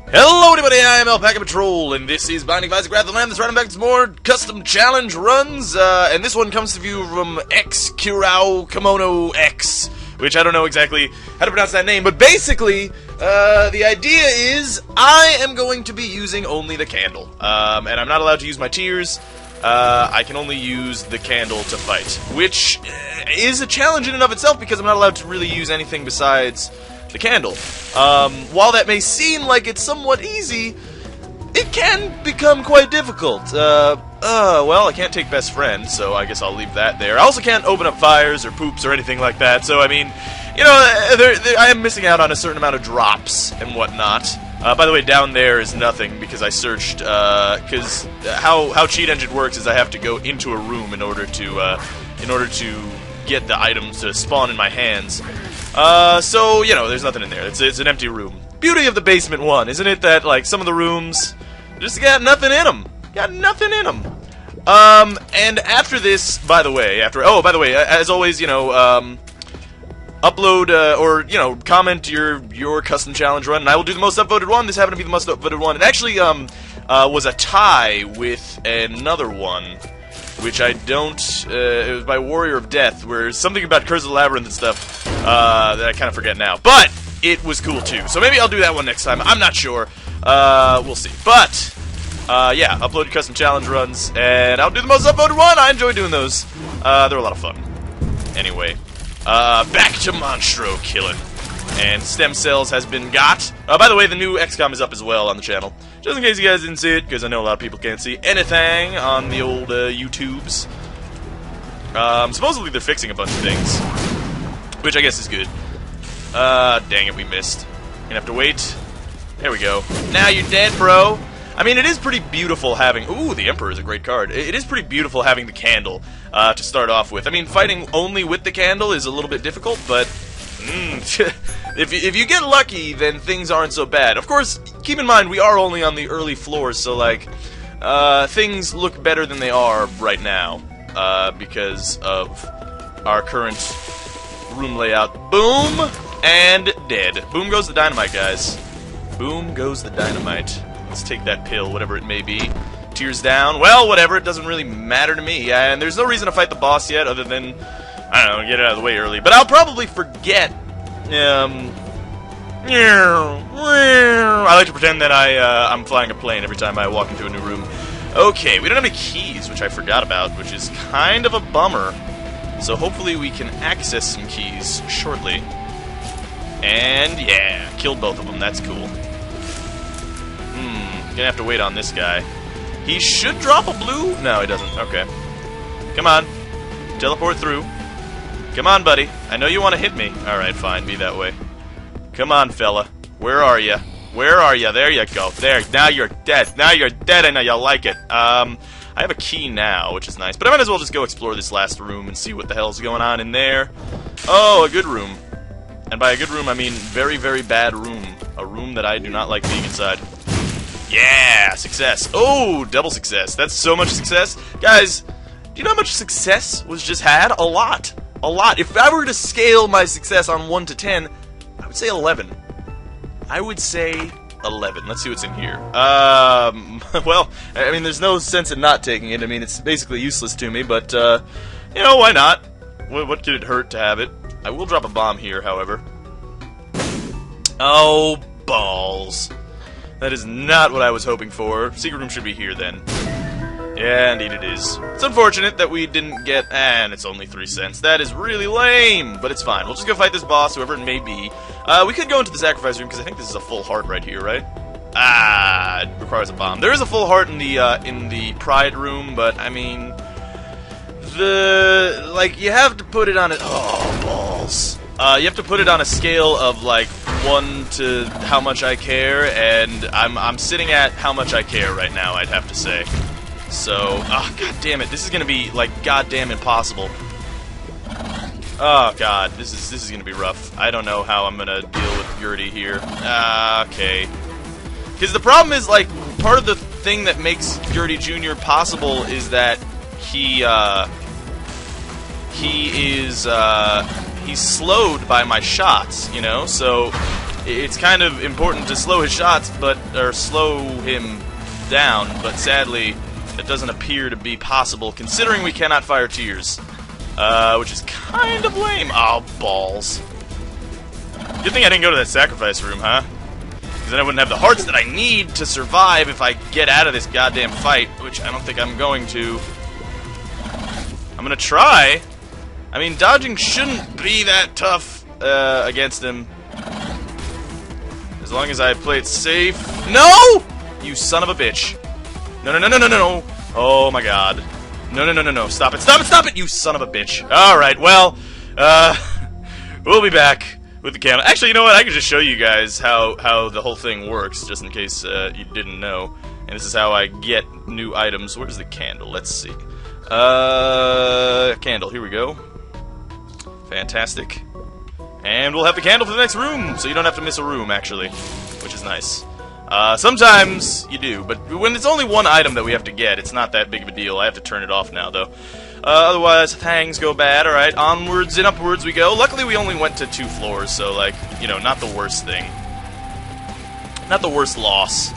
Hello everybody, I am alpacapatrol, and this is Binding of Isaac Wrath of the Lamb. That's right, I'm back to some more custom challenge runs, and this one comes to you from X Kirao Kimono X, which I don't know exactly how to pronounce that name, but basically, the idea is, I am going to be using only the candle, and I'm not allowed to use my tears. I can only use the candle to fight, which is a challenge in and of itself, because I'm not allowed to really use anything besides the candle. While that may seem like it's somewhat easy, it can become quite difficult. Well, I can't take best friend, so I guess I'll leave that there. I also can't open up fires or poops or anything like that, so I mean, you know, I am missing out on a certain amount of drops and whatnot. By the way, down there is nothing, because I searched, because how Cheat Engine works is I have to go into a room in order to get the items to spawn in my hands. So, you know, there's nothing in there. It's an empty room. Beauty of the basement one, isn't it, that, like, some of the rooms just got nothing in them. Got nothing in them. And after this, by the way, as always, you know, upload, or, you know, comment your custom challenge run, and I will do the most upvoted one. This happened to be the most upvoted one. It actually, was a tie with another one, which I don't, it was by Warrior of Death, where something about Curse of the Labyrinth and stuff, that I kind of forget now. But, it was cool too, so maybe I'll do that one next time, I'm not sure, we'll see. But, yeah, upload your custom challenge runs, and I'll do the most upvoted one. I enjoy doing those, they're a lot of fun. Anyway, back to Monstro killing. And Stem Cells has been got. By the way, the new XCOM is up as well on the channel. Just in case you guys didn't see it, because I know a lot of people can't see anything on the old YouTubes. Supposedly they're fixing a bunch of things, which I guess is good. Dang it, we missed. Gonna have to wait. There we go. Now you're dead, bro. I mean, it is pretty beautiful having... Ooh, the Emperor is a great card. It is pretty beautiful having the candle to start off with. I mean, fighting only with the candle is a little bit difficult, but... if you get lucky, then things aren't so bad. Of course, keep in mind, we are only on the early floors, so, like, things look better than they are right now, because of our current room layout. Boom! And dead. Boom goes the dynamite, guys. Boom goes the dynamite. Let's take that pill, whatever it may be. Tears down. Well, whatever, it doesn't really matter to me, and there's no reason to fight the boss yet, other than... I don't know, get it out of the way early. But I'll probably forget, I like to pretend that I'm flying a plane every time I walk into a new room. Okay, we don't have any keys, which I forgot about, which is kind of a bummer. So hopefully we can access some keys shortly. And, yeah, killed both of them, that's cool. Gonna have to wait on this guy. He should drop a blue? No, he doesn't, okay. Come on, teleport through. Come on, buddy. I know you want to hit me. Alright, fine. Be that way. Come on, fella. Where are you? Where are you? There you go. There. Now you're dead. Now you're dead. I know you like it. I have a key now, which is nice. But I might as well just go explore this last room and see what the hell's going on in there. Oh, a good room. And by a good room, I mean very, very bad room. A room that I do not like being inside. Yeah! Success. Oh, double success. That's so much success. Guys, do you know how much success was just had? A lot. A lot. If I were to scale my success on 1 to 10, I would say 11. I would say 11. Let's see what's in here. Well, I mean, there's no sense in not taking it. I mean, it's basically useless to me, but, you know, why not? What could it hurt to have it? I will drop a bomb here, however. Oh, balls. That is not what I was hoping for. Secret room should be here, then. Yeah, indeed it is. It's unfortunate that we didn't get... and it's only 3 cents. That is really lame, but it's fine. We'll just go fight this boss, whoever it may be. We could go into the sacrifice room, because I think this is a full heart right here, right? Ah, it requires a bomb. There is a full heart in the pride room, but, I mean... like, you have to put it on a... oh, balls. You have to put it on a scale of, like, 1 to how much I care, and I'm sitting at how much I care right now, I'd have to say. So, oh, god damn it, this is gonna be, like, goddamn impossible. Oh, god, this is gonna be rough. I don't know how I'm gonna deal with Gertie here. Okay. Because the problem is, like, part of the thing that makes Gertie Jr. possible is that he's slowed by my shots, you know? So, it's kind of important to slow his shots, or slow him down, but sadly, it doesn't appear to be possible, considering we cannot fire tears. Which is kind of lame. Oh, balls. Good thing I didn't go to that sacrifice room, huh? Because then I wouldn't have the hearts that I need to survive if I get out of this goddamn fight, which I don't think I'm going to. I'm gonna try. I mean, dodging shouldn't be that tough against him. As long as I play it safe. No! You son of a bitch. No, no, no, no, no, no. Oh my god. No, no, no, no, no. Stop it, stop it, stop it, you son of a bitch. Alright, well, we'll be back with the candle. Actually, you know what? I can just show you guys how the whole thing works, just in case you didn't know. And this is how I get new items. Where's the candle? Let's see. Candle. Here we go. Fantastic. And we'll have the candle for the next room, so you don't have to miss a room, actually. Which is nice. Sometimes you do, but when it's only one item that we have to get, it's not that big of a deal. I have to turn it off now, though. Otherwise, things go bad. Alright, onwards and upwards we go. Luckily, we only went to 2 floors, so, like, you know, not the worst thing. Not the worst loss.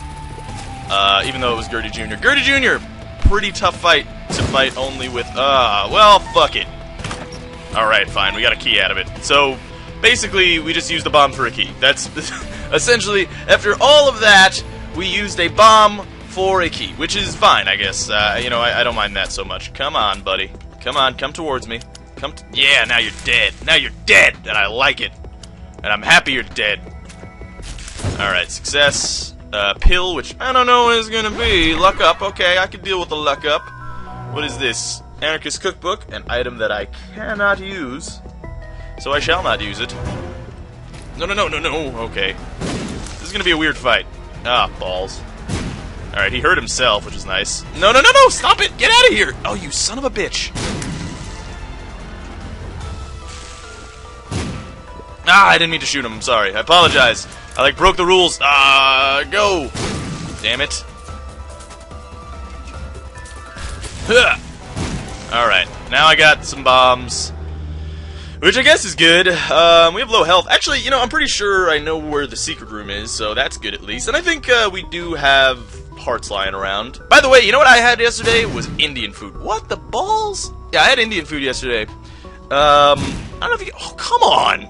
Even though it was Gertie Jr. Gertie Jr., pretty tough fight to fight only with, well, fuck it. Alright, fine, we got a key out of it. So, basically, we just used the bomb for a key. That's essentially, after all of that, we used a bomb for a key, which is fine, I guess. You know, I don't mind that so much. Come on, buddy. Come on, come towards me. Yeah, now you're dead. Now you're dead, and I like it. And I'm happy you're dead. Alright, success. Pill, which I don't know what it's gonna be. Luck up, okay, I can deal with the luck up. What is this? Anarchist Cookbook, an item that I cannot use. So I shall not use it. No, no, no, no, no. Okay. This is gonna be a weird fight. Ah, balls. Alright, he hurt himself, which is nice. No, no, no, no! Stop it! Get out of here! Oh, you son of a bitch. Ah, I didn't mean to shoot him. I'm sorry. I apologize. I, like, broke the rules. Go! Damn it. Alright, now I got some bombs. Which I guess is good. We have low health. Actually, you know, I'm pretty sure I know where the secret room is, so that's good at least. And I think we do have hearts lying around. By the way, you know what I had yesterday? Was Indian food. What the balls? Yeah, I had Indian food yesterday. I don't know if you... Oh, come on!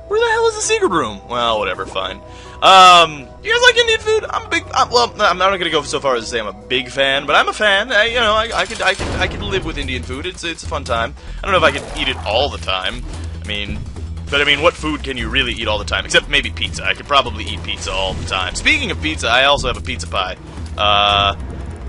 Where the hell is the secret room? Well, whatever, fine. You guys like Indian food? I'm a big... well, I'm not gonna go so far as to say I'm a big fan, but I'm a fan. You know, I could live with Indian food. It's a fun time. I don't know if I could eat it all the time. I mean, what food can you really eat all the time? Except maybe pizza. I could probably eat pizza all the time. Speaking of pizza, I also have a pizza pie,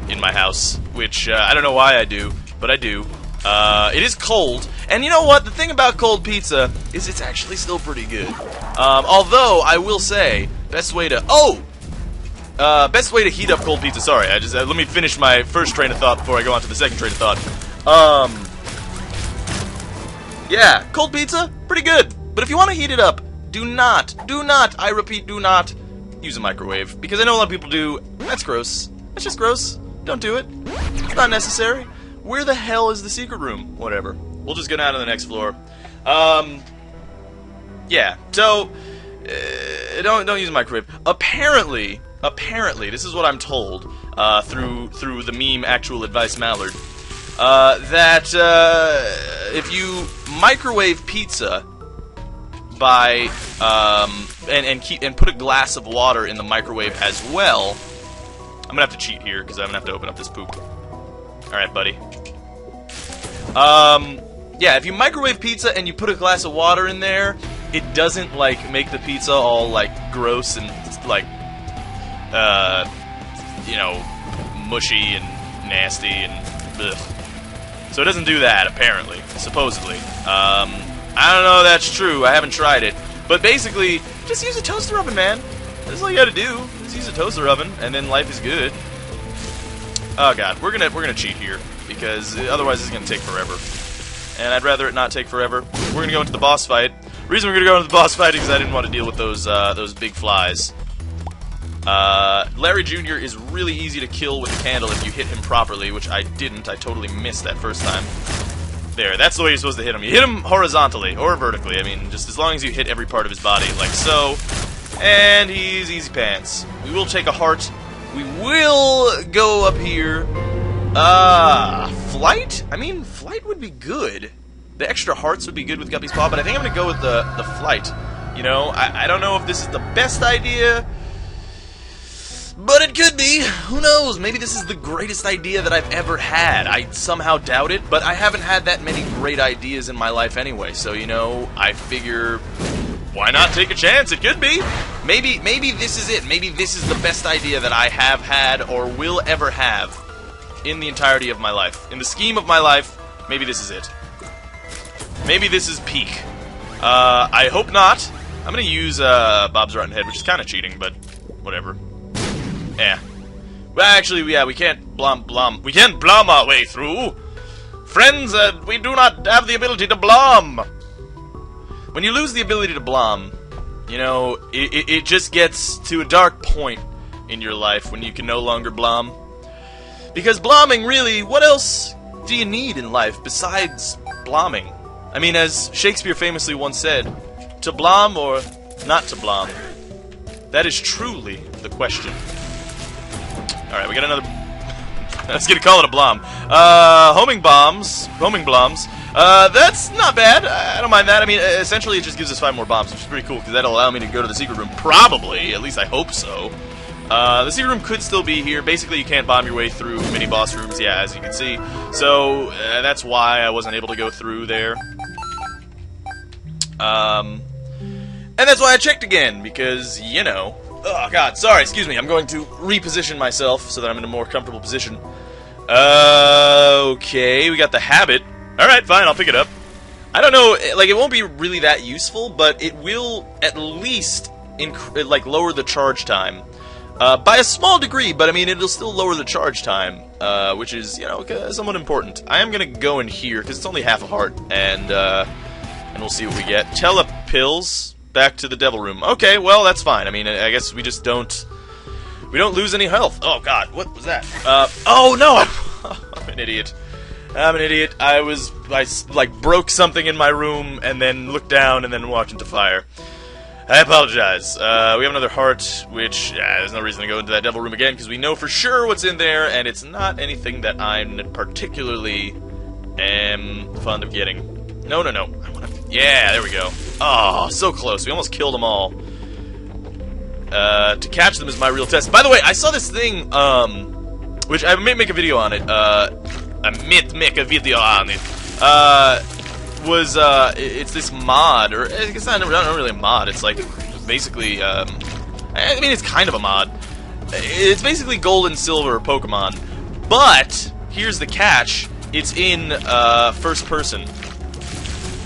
in my house, which, I don't know why I do, but I do. It is cold, and you know what? The thing about cold pizza is it's actually still pretty good. Although, I will say, best way to heat up cold pizza, sorry, let me finish my first train of thought before I go on to the second train of thought. Yeah, cold pizza, pretty good. But if you want to heat it up, do not, I repeat, do not use a microwave. Because I know a lot of people do. That's gross. That's just gross. Don't do it. It's not necessary. Where the hell is the secret room? Whatever. We'll just go down to the next floor. Yeah, so, don't use a microwave. Apparently, this is what I'm told, through the meme Actual Advice Mallard, that, if you microwave pizza by, and put a glass of water in the microwave as well, I'm gonna have to cheat here, because I'm gonna have to open up this poop. Alright, buddy. Yeah, if you microwave pizza and you put a glass of water in there, it doesn't, like, make the pizza all, like, gross and, like, you know, mushy and nasty and ugh. So it doesn't do that, apparently, supposedly. I don't know if that's true, I haven't tried it. But basically, just use a toaster oven, man. That's all you gotta do. Just use a toaster oven, and then life is good. Oh god, we're gonna cheat here, because otherwise it's gonna take forever. And I'd rather it not take forever. We're gonna go into the boss fight. The reason we're gonna go into the boss fight is because I didn't want to deal with those big flies. Larry Jr. is really easy to kill with a candle if you hit him properly, which I didn't. I totally missed that first time. There, that's the way you're supposed to hit him. You hit him horizontally, or vertically. I mean, just as long as you hit every part of his body, like so. And he's easy pants. We will take a heart. We will go up here. Flight? I mean, flight would be good. The extra hearts would be good with Guppy's Paw, but I think I'm going to go with the flight. You know, I don't know if this is the best idea, but it could be. Who knows? Maybe this is the greatest idea that I've ever had. I somehow doubt it, but I haven't had that many great ideas in my life anyway, so, you know, I figure, why not take a chance? It could be. Maybe this is it. Maybe this is the best idea that I have had or will ever have in the entirety of my life. In the scheme of my life, maybe this is it. Maybe this is peak. I hope not. I'm gonna use Bob's Rotten Head, which is kind of cheating, but whatever. Yeah. Well, actually, yeah, we can't blom. We can't blom our way through. Friends, we do not have the ability to blom. When you lose the ability to blom, you know, it just gets to a dark point in your life when you can no longer blom. Because blomming, really, what else do you need in life besides blomming? I mean, as Shakespeare famously once said, to blom or not to blom? That is truly the question. Alright, we got another... Let's call it a blom. Homing bombs. That's not bad. I don't mind that. I mean, essentially it just gives us 5 more bombs, which is pretty cool, because that'll allow me to go to the secret room. Probably. At least I hope so. The secret room could still be here. Basically, you can't bomb your way through mini-boss rooms, yeah, as you can see. So, that's why I wasn't able to go through there. And that's why I checked again, because, you know... Oh, God, sorry, excuse me. I'm going to reposition myself so that I'm in a more comfortable position. Okay, we got the habit. Alright, fine, I'll pick it up. I don't know, like, it won't be really that useful, but it will at least, lower the charge time. By a small degree, but I mean, it'll still lower the charge time, which is, you know, somewhat important. I am gonna go in here, because it's only half a heart, and we'll see what we get. Telepills, back to the devil room. Okay, well, that's fine. I mean, I guess we just don't... We don't lose any health. Oh, God, what was that? Oh, no! I'm an idiot. I'm an idiot. I broke something in my room, and then looked down, and then walked into fire. I apologize. We have another heart, which, there's no reason to go into that devil room again, because we know for sure what's in there, and it's not anything that I'm particularly fond of getting. No. Yeah, there we go. Oh, so close. We almost killed them all. To catch them is my real test. By the way, I saw this thing, which I may make a video on it. It's this mod, or it's not really a mod. It's like basically, I mean, it's kind of a mod. It's basically gold and silver Pokemon, but here's the catch: it's in first person,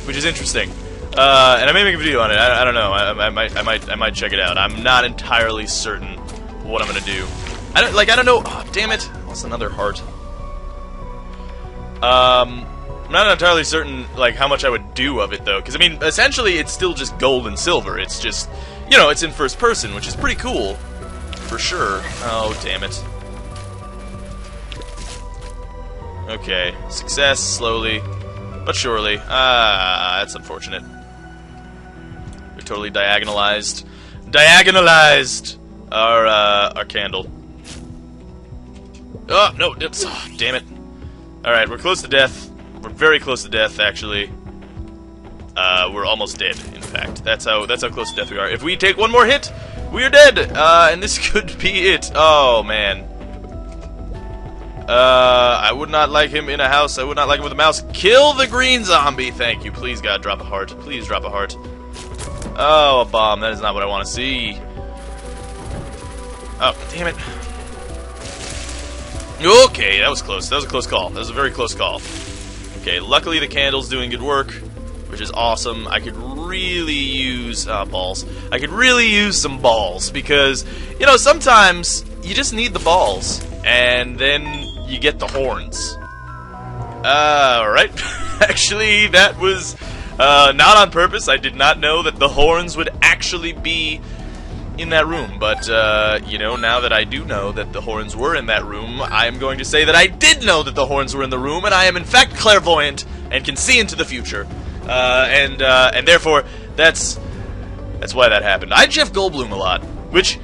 which is interesting. And I may make a video on it. I don't know. I might check it out. I'm not entirely certain what I'm gonna do. I don't know. Oh, damn it! What's another heart? I'm not entirely certain, like, how much I would do of it, though. Because, I mean, essentially, it's still just gold and silver. It's just, you know, it's in first person, which is pretty cool. For sure. Oh, damn it. Okay. Success, slowly, but surely. That's unfortunate. We totally diagonalized our candle. Oh, no, oh, damn it. Alright, we're close to death. We're very close to death, actually. We're almost dead, in fact. That's how close to death we are. If we take one more hit, we are dead! And this could be it. Oh, man. I would not like him in a house. I would not like him with a mouse. Kill the green zombie! Thank you. Please, God, drop a heart. Please drop a heart. Oh, a bomb. That is not what I want to see. Oh, damn it. Okay, that was close. That was a close call. That was a very close call. Okay, luckily the candle's doing good work, which is awesome. I could really use balls. I could really use some balls, because, you know, sometimes you just need the balls, and then you get the horns. Alright. Actually, that was not on purpose. I did not know that the horns would actually be in that room, but, you know, now that I do know that the horns were in that room, I am going to say that I did know that the horns were in the room, and I am in fact clairvoyant, and can see into the future, and therefore, that's That's why that happened. I Jeff Goldblum a lot, which,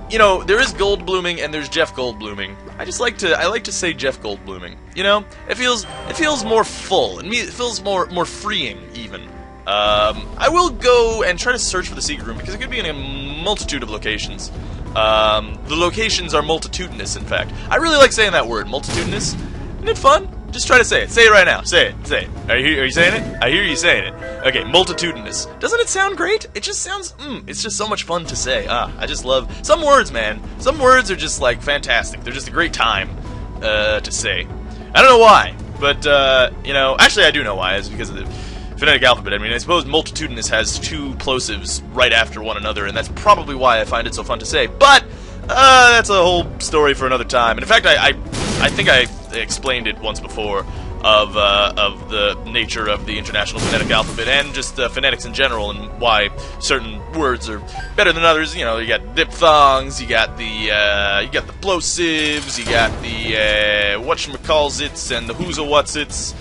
you know, there is Goldbluming and there's Jeff Goldbluming. I like to say Jeff Goldbluming. You know, it feels more full, and it feels more freeing even. I will go and try to search for the secret room because it could be in a multitude of locations. The locations are multitudinous, in fact. I really like saying that word, multitudinous. Isn't it fun? Just try to say it. Say it right now. Say it. Say it. Are you saying it? I hear you saying it. Okay, multitudinous. Doesn't it sound great? It just sounds, it's just so much fun to say. I just love, some words, man. Some words are just, like, fantastic. They're just a great time, to say. I don't know why, but, you know, actually I do know why. It's because of the phonetic alphabet. I mean, I suppose multitudinous has two plosives right after one another, and that's probably why I find it so fun to say. But, that's a whole story for another time. And in fact, I think I explained it once before of the nature of the International Phonetic Alphabet and just phonetics in general and why certain words are better than others. You know, you got diphthongs, you got the plosives, you got the whatchamacallsits and the who's a whatsits.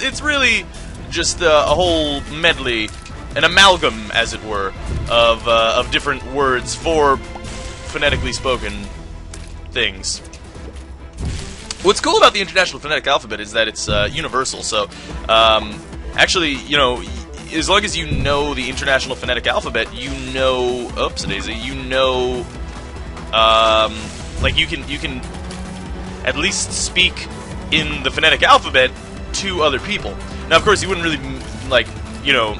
It's really just a whole medley, an amalgam, as it were, of different words for phonetically spoken things. What's cool about the International Phonetic Alphabet is that it's universal. So, actually, you know, as long as you know the International Phonetic Alphabet, you know, oops-a-daisy, you know, like you can at least speak in the phonetic alphabet to other people. Now, of course, you wouldn't really, like, you know,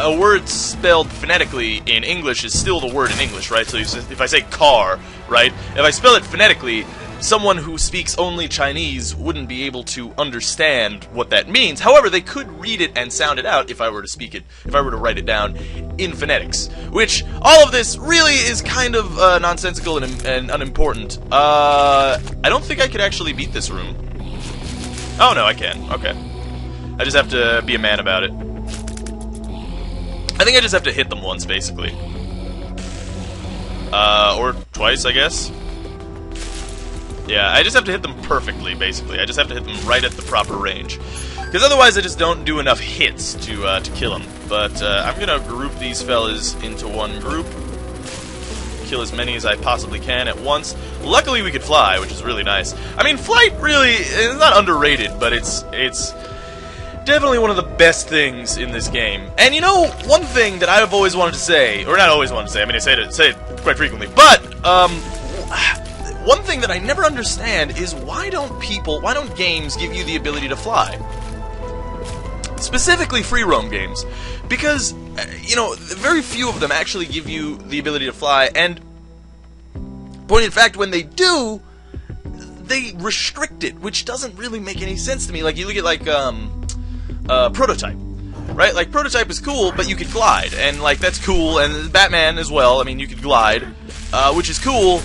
a word spelled phonetically in English is still the word in English, right? So if I say car, right, if I spell it phonetically, someone who speaks only Chinese wouldn't be able to understand what that means. However, they could read it and sound it out if I were to speak it, if I were to write it down in phonetics. Which, all of this really is kind of nonsensical and unimportant. I don't think I could actually beat this room. Oh, no, I can. Okay. I just have to be a man about it. I think I just have to hit them once, basically. Or twice, I guess. Yeah, I just have to hit them perfectly, basically. I just have to hit them right at the proper range. Because otherwise I just don't do enough hits to kill them. But I'm going to group these fellas into one group. Kill as many as I possibly can at once. Luckily we could fly, which is really nice. I mean, flight really is not underrated, but it's definitely one of the best things in this game. And you know, one thing that I've always wanted to say, or not always wanted to say, I mean I say it quite frequently, but, one thing that I never understand is why don't games give you the ability to fly? Specifically free roam games. Because, you know, very few of them actually give you the ability to fly, and point in fact, when they do, they restrict it, which doesn't really make any sense to me. Like, you look at, like, Prototype. Right? Like, Prototype is cool, but you could glide, and, like, that's cool, and Batman as well, I mean, you could glide, which is cool,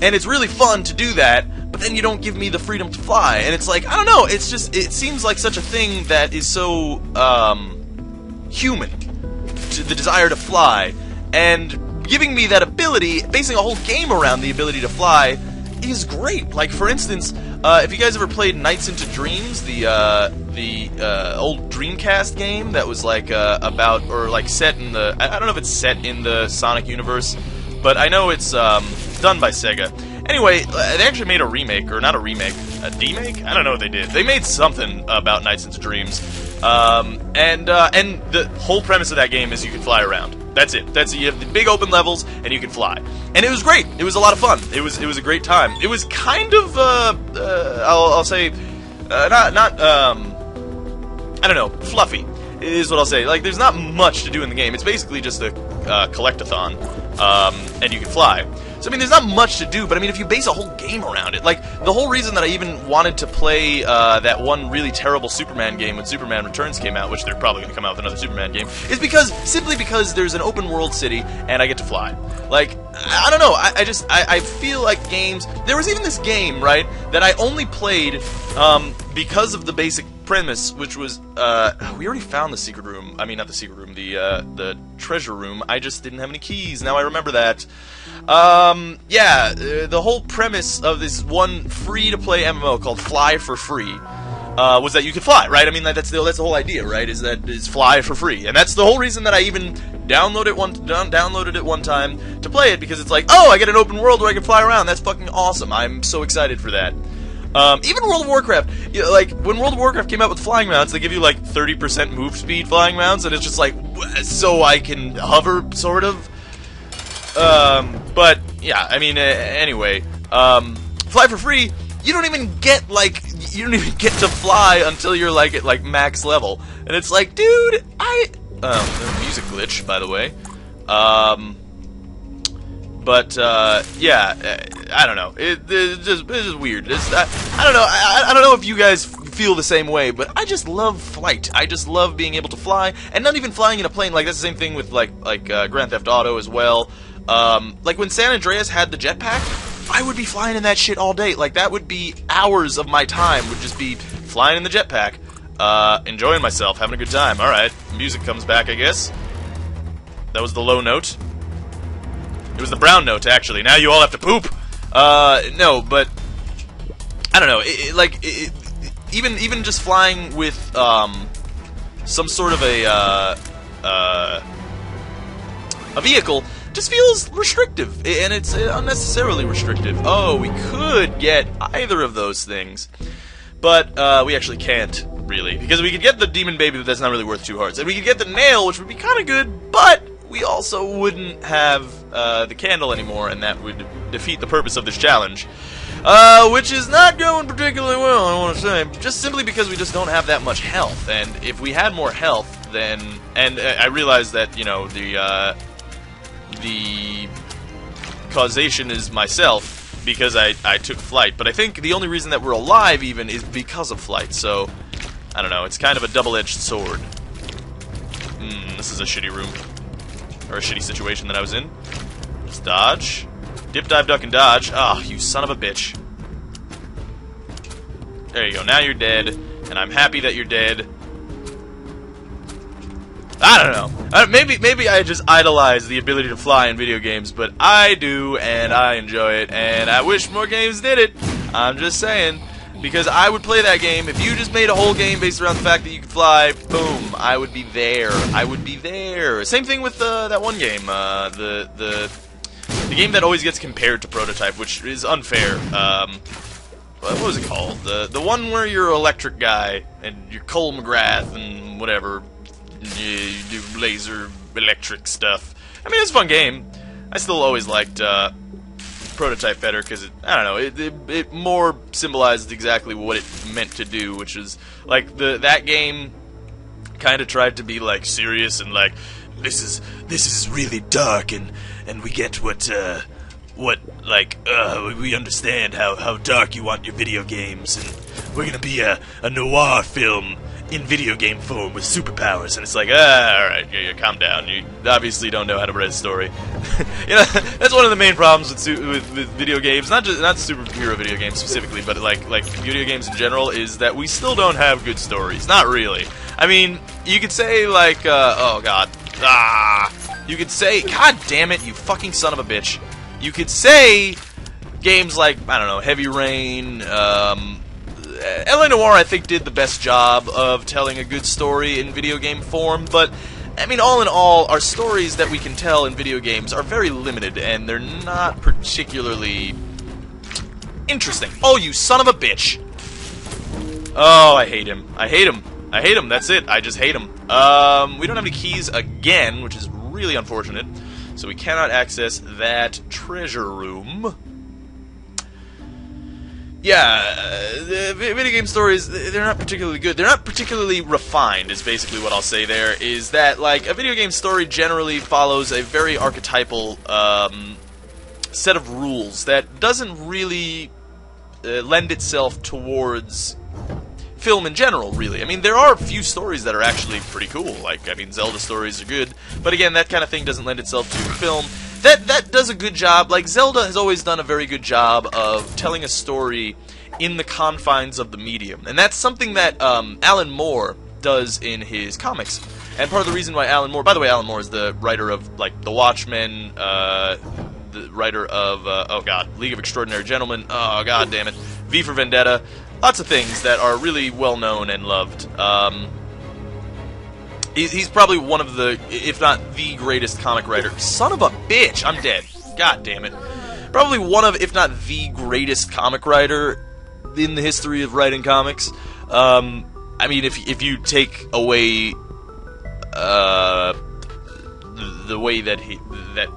and it's really fun to do that, but then you don't give me the freedom to fly, and it's like, I don't know, it's just, it seems like such a thing that is so, human, to the desire to fly, and giving me that ability, basing a whole game around the ability to fly, is great. Like, for instance, if you guys ever played Nights into Dreams, the old Dreamcast game that was, like, about, or, like, set in the, I don't know if it's set in the Sonic universe, but I know it's, done by Sega. Anyway, they actually made a remake, or not a remake, a demake? I don't know what they did. They made something about Nights into Dreams, and the whole premise of that game is you can fly around. That's it. You have the big open levels, and you can fly. And it was great. It was a lot of fun. It was a great time. It was kind of, I'll say, I don't know, fluffy, is what I'll say. Like, there's not much to do in the game. It's basically just a collect-a-thon, and you can fly. So, I mean, there's not much to do, but I mean, if you base a whole game around it, like, the whole reason that I even wanted to play that one really terrible Superman game when Superman Returns came out, which they're probably going to come out with another Superman game, is simply because there's an open world city, and I get to fly. Like, I don't know, I feel like games, there was even this game, right, that I only played because of the basic premise, which was, we already found the secret room, I mean, not the secret room, the treasure room, I just didn't have any keys, now I remember that. Yeah, the whole premise of this one free-to-play MMO called Fly for Free was that you could fly, right? I mean, that's the whole idea, right? Is fly for free, and that's the whole reason that I even downloaded it one time to play it, because it's like, oh, I get an open world where I can fly around. That's fucking awesome. I'm so excited for that. Even World of Warcraft, you know, like, when World of Warcraft came out with flying mounts, they give you, like, 30% move speed flying mounts, and it's just like, so I can hover, sort of. But, yeah, I mean, anyway, fly for free, you don't even get to fly until you're, like, at, like, max level. And it's like, dude, music glitch, by the way. But, yeah, I don't know. It's just weird. I don't know. I don't know if you guys feel the same way, but I just love flight. I just love being able to fly, and not even flying in a plane. Like, that's the same thing with, like Grand Theft Auto as well. Like, when San Andreas had the jetpack, I would be flying in that shit all day. Like, that would be hours of my time would just be flying in the jetpack, enjoying myself, having a good time. Alright, music comes back, I guess. That was the low note. It was the brown note, actually. Now you all have to poop. No, but I don't know. Even just flying with some sort of a vehicle just feels restrictive, and it's unnecessarily restrictive. Oh, we could get either of those things, but we actually can't really, because we could get the demon baby, but that's not really worth 2 hearts, and we could get the nail, which would be kind of good, but we also wouldn't have the candle anymore, and that would defeat the purpose of this challenge. Which is not going particularly well, I want to say, just simply because we just don't have that much health, and if we had more health, then... And I realize that, you know, the causation is myself, because I took flight, but I think the only reason that we're alive, even, is because of flight, so... I don't know, it's kind of a double-edged sword. This is a shitty room. Or a shitty situation that I was in. Just dodge. Dip, dive, duck, and dodge. Ah, you son of a bitch. There you go, now you're dead, and I'm happy that you're dead. I don't know. Maybe I just idolize the ability to fly in video games, but I do, and I enjoy it, and I wish more games did it. I'm just saying. Because I would play that game. If you just made a whole game based around the fact that you could fly, boom, I would be there. I would be there. Same thing with that one game, the game that always gets compared to Prototype, which is unfair. What was it called? The one where you're an electric guy, and you're Cole McGrath, and whatever. You do laser electric stuff. I mean, it's a fun game. I still always liked Prototype better, because I don't know, it more symbolized exactly what it meant to do, which is like that game kind of tried to be like serious and like this is really dark, and we get what we understand how dark you want your video games, and we're gonna be a noir film in video game form with superpowers, and it's like, alright, yeah, calm down. You obviously don't know how to write a story. You know, that's one of the main problems with video games, not superhero video games specifically, but like video games in general, is that we still don't have good stories. Not really. I mean, you could say like, oh god, you could say, god damn it, you fucking son of a bitch. You could say games like, I don't know, Heavy Rain, L.A. Noire, I think, did the best job of telling a good story in video game form, but, I mean, all in all, our stories that we can tell in video games are very limited, and they're not particularly interesting. Oh, you son of a bitch! Oh, I hate him. I hate him. I hate him, that's it. I just hate him. We don't have any keys again, which is really unfortunate, so we cannot access that treasure room. Yeah, the video game stories, they're not particularly good. They're not particularly refined, is basically what I'll say there, is that, like, a video game story generally follows a very archetypal set of rules that doesn't really lend itself towards film in general, really. I mean, there are a few stories that are actually pretty cool. Like, I mean, Zelda stories are good, but again, that kind of thing doesn't lend itself to film. That does a good job. Like, Zelda has always done a very good job of telling a story in the confines of the medium. And that's something that Alan Moore does in his comics. And part of the reason why Alan Moore... By the way, Alan Moore is the writer of, like, The Watchmen, the writer of, oh god, League of Extraordinary Gentlemen, oh god damn it, V for Vendetta, lots of things that are really well known and loved. He's probably one of the, if not the greatest comic writer. Son of a bitch! I'm dead. God damn it. Probably one of, if not the greatest comic writer in the history of writing comics. I mean, if you take away the way that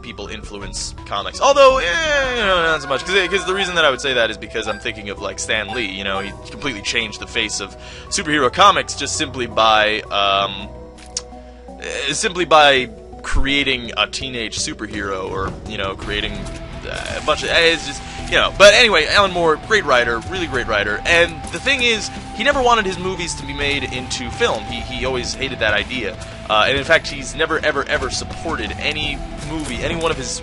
people influence comics, although not so much, because the reason that I would say that is because I'm thinking of like Stan Lee. You know, he completely changed the face of superhero comics just simply by creating a teenage superhero, or creating a bunch of it's just. But anyway, Alan Moore, great writer, really great writer, and the thing is, he never wanted his movies to be made into film. He always hated that idea, and in fact, he's never ever supported any movie, any one of his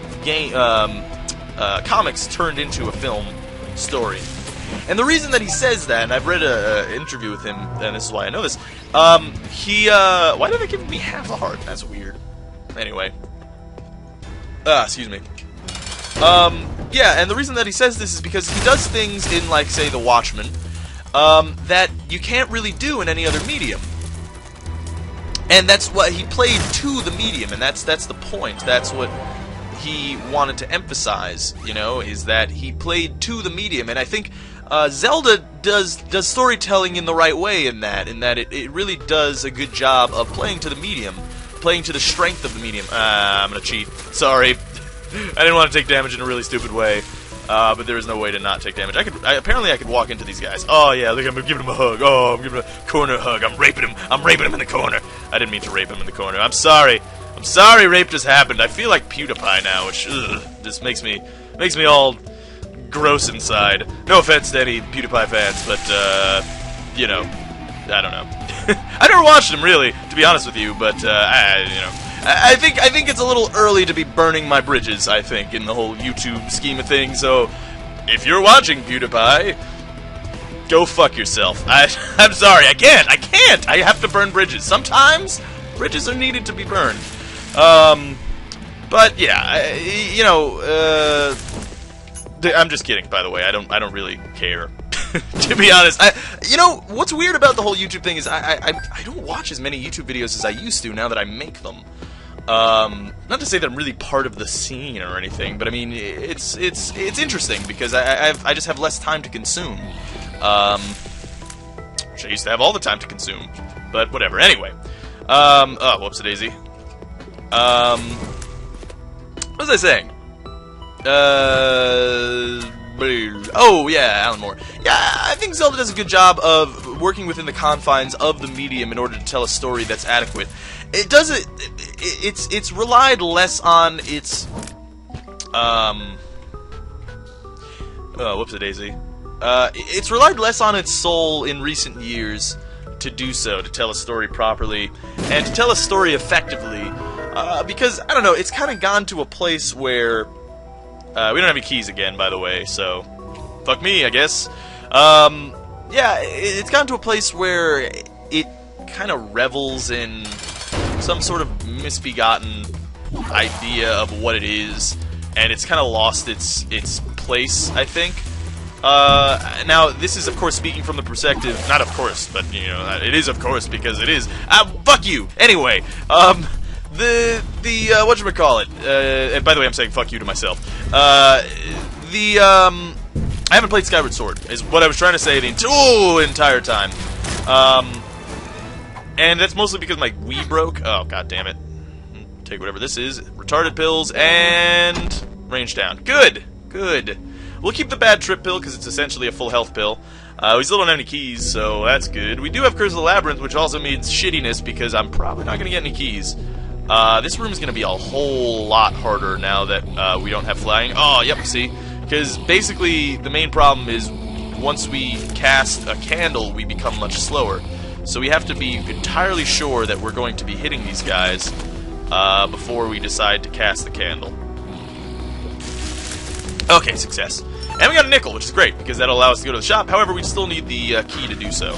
comics turned into a film story. And the reason that he says that, and I've read an interview with him, and this is why I know this, why did they give me half a heart? That's weird. Anyway. Excuse me. Yeah, and the reason that he says this is because he does things in, like, say, The Watchmen, that you can't really do in any other medium. And that's what he played to the medium, and that's the point. That's what he wanted to emphasize, is that he played to the medium. And I think Zelda does storytelling in the right way in that it really does a good job of playing to the medium, playing to the strength of the medium. I'm gonna cheat. Sorry. I didn't want to take damage in a really stupid way, but there was no way to not take damage. Apparently I could walk into these guys. Oh yeah, look, I'm giving him a hug. Oh, I'm giving him a corner hug. I'm raping him. I'm raping him in the corner. I didn't mean to rape him in the corner. I'm sorry. I'm sorry rape just happened. I feel like PewDiePie now, which just makes me all gross inside. No offense to any PewDiePie fans, but I don't know. I never watched him really, to be honest with you, but I think it's a little early to be burning my bridges, I think, in the whole YouTube scheme of things. So, if you're watching PewDiePie, go fuck yourself. I'm sorry, I can't. I have to burn bridges. Sometimes bridges are needed to be burned. But yeah, I'm just kidding. By the way, I don't really care. To be honest, what's weird about the whole YouTube thing is I don't watch as many YouTube videos as I used to now that I make them. Not to say that I'm really part of the scene or anything, but I mean it's interesting because I just have less time to consume. Which I used to have all the time to consume, but whatever. Anyway, whoops-a-daisy. What was I saying? Oh, yeah, Alan Moore. Yeah, I think Zelda does a good job of working within the confines of the medium in order to tell a story that's adequate. It does it. It's relied less on its. Whoops-a-daisy. It's relied less on its soul in recent years to do so, to tell a story properly and to tell a story effectively. Because I don't know, it's kind of gone to a place where. We don't have any keys again, by the way, so fuck me, I guess. Yeah, it's gotten to a place where it kind of revels in some sort of misbegotten idea of what it is, and it's kind of lost its place, I think. Now, this is, of course, speaking from the perspective, not of course, but, it is of course, because it is. Fuck you! Anyway, whatchamacallit, and by the way, I'm saying fuck you to myself. I haven't played Skyward Sword, is what I was trying to say the entire time. And that's mostly because my Wii broke. Oh, god damn it. Take whatever this is. Retarded pills, and range down. Good! Good. We'll keep the bad trip pill, because it's essentially a full health pill. We still don't have any keys, so that's good. We do have Curse of the Labyrinth, which also means shittiness, because I'm probably not going to get any keys. This room is going to be a whole lot harder now that we don't have flying. Oh, yep, see? Because basically the main problem is once we cast a candle, we become much slower. So we have to be entirely sure that we're going to be hitting these guys before we decide to cast the candle. Okay, success. And we got a nickel, which is great, because that'll allow us to go to the shop. However, we still need the key to do so.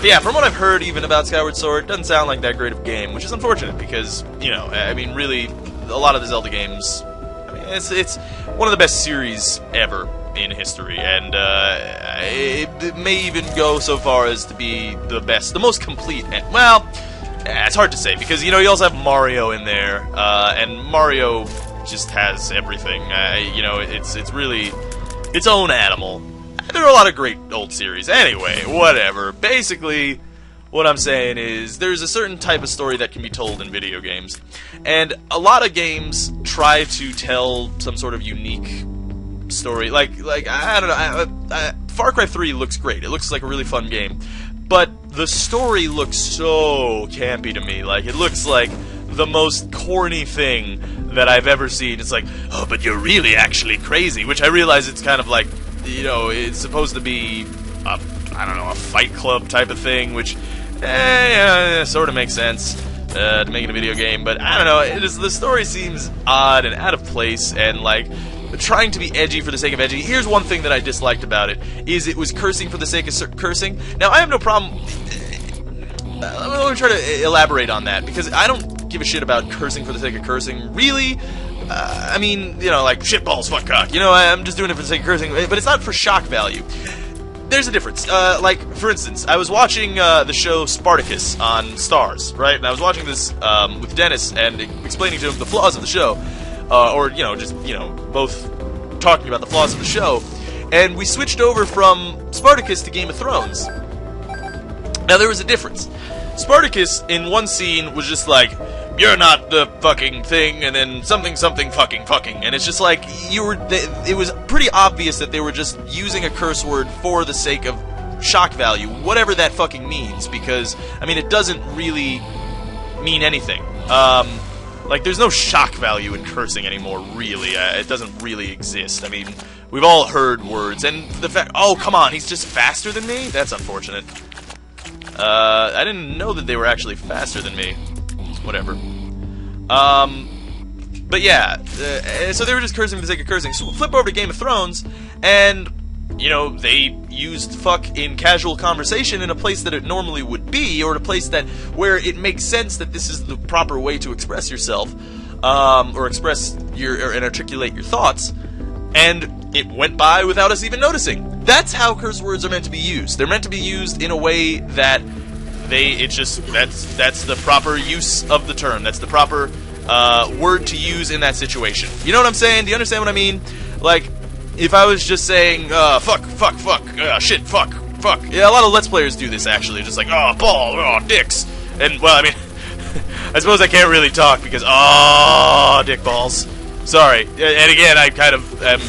Yeah, from what I've heard even about Skyward Sword, it doesn't sound like that great of a game, which is unfortunate because, I mean, really, a lot of the Zelda games, I mean, it's one of the best series ever. in history, and it may even go so far as to be the best, the most complete. Well, it's hard to say, because, you know, you also have Mario in there, and Mario just has everything. You know, it's really its own animal. There are a lot of great old series. Anyway, whatever. Basically, what I'm saying is, there's a certain type of story that can be told in video games, and a lot of games try to tell some sort of unique story. Like I don't know, Far Cry 3 looks great. It looks like a really fun game, but the story looks so campy to me. Like, it looks like the most corny thing that I've ever seen. It's like, oh, but you're really actually crazy, which I realize it's kind of like, you know, it's supposed to be I don't know, a Fight Club type of thing, which sort of makes sense to make it a video game, but I don't know, the story seems odd and out of place, and like trying to be edgy for the sake of edgy. Here's one thing that I disliked about it, is it was cursing for the sake of cursing. Now, I have no problem. Let me try to elaborate on that, because I don't give a shit about cursing for the sake of cursing, really. I mean, you know, like, shitballs, fuck cock, you know, I'm just doing it for the sake of cursing, but it's not for shock value. There's a difference. Like, for instance, I was watching the show Spartacus on Stars, right? And I was watching this with Dennis and explaining to him the flaws of the show, or, you know, just, you know, both talking about the flaws of the show, and we switched over from Spartacus to Game of Thrones. Now, there was a difference. Spartacus, in one scene, was just like, you're not the fucking thing, and then something fucking, and it's just like, it was pretty obvious that they were just using a curse word for the sake of shock value, whatever that fucking means, because, I mean, it doesn't really mean anything. Like, there's no shock value in cursing anymore, really. It doesn't really exist. I mean, we've all heard words, and the fact, oh, come on, he's just faster than me? That's unfortunate. I didn't know that they were actually faster than me. Whatever. But yeah, so they were just cursing for the sake of cursing. So we'll flip over to Game of Thrones, and, you know, they used fuck in casual conversation in a place that it normally would be, or in a place where it makes sense that this is the proper way to express yourself, or express and articulate your thoughts, and it went by without us even noticing. That's how curse words are meant to be used. They're meant to be used in a way that that's the proper use of the term. That's the proper word to use in that situation. You know what I'm saying? Do you understand what I mean? Like, if I was just saying, fuck, shit, fuck. Yeah, a lot of Let's Players do this, actually. Just like, oh, ball, oh, dicks. And, well, I mean, I suppose I can't really talk because, oh, dick balls. Sorry. And again, I kind of am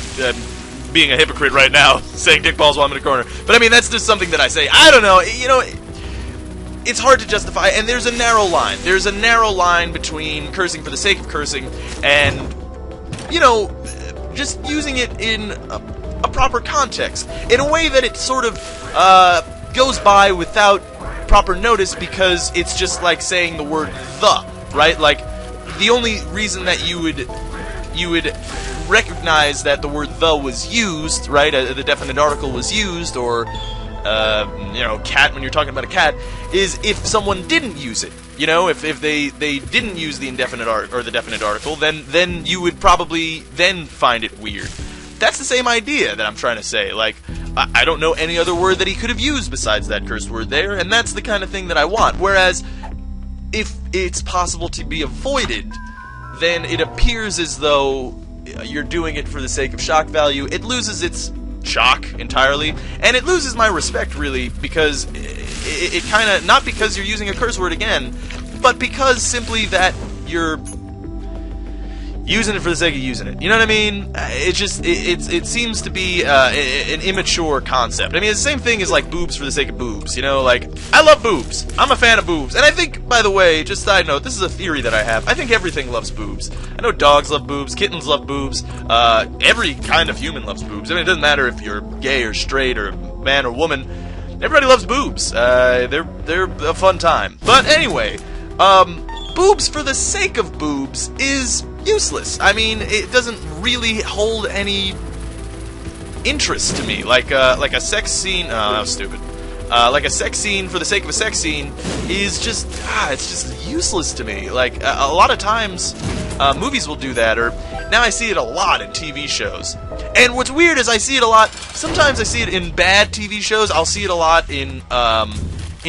being a hypocrite right now, saying dick balls while I'm in a corner. But, I mean, that's just something that I say. I don't know, you know, it's hard to justify, and there's a narrow line. There's a narrow line between cursing for the sake of cursing and, you know, just using it in a proper context, in a way that it sort of goes by without proper notice, because it's just like saying the word the, right? Like, the only reason that you would recognize that the word the was used, right, the definite article was used, or you know, cat, when you're talking about a cat, is if someone didn't use it. You know, if they didn't use the indefinite or the definite article, then you would probably then find it weird. That's the same idea that I'm trying to say. Like, I don't know any other word that he could have used besides that curse word there, and that's the kind of thing that I want. Whereas, if it's possible to be avoided, then it appears as though you're doing it for the sake of shock value. It loses its shock entirely, and it loses my respect, really, because it kind of, not because you're using a curse word again, but because simply that you're using it for the sake of using it. You know what I mean? It seems to be an immature concept. I mean, it's the same thing as, like, boobs for the sake of boobs, you know? Like, I love boobs. I'm a fan of boobs. And I think, by the way, just side note, this is a theory that I have. I think everything loves boobs. I know dogs love boobs, kittens love boobs, every kind of human loves boobs. I mean, it doesn't matter if you're gay or straight or man or woman. Everybody loves boobs. They're a fun time. But anyway, boobs for the sake of boobs is useless. I mean, it doesn't really hold any interest to me. Like a sex scene. Oh, that was stupid. Like a sex scene for the sake of a sex scene is just, it's just useless to me. Like, a lot of times, Movies will do that, or now I see it a lot in TV shows. And what's weird is I see it a lot. Sometimes I see it in bad TV shows. I'll see it a lot in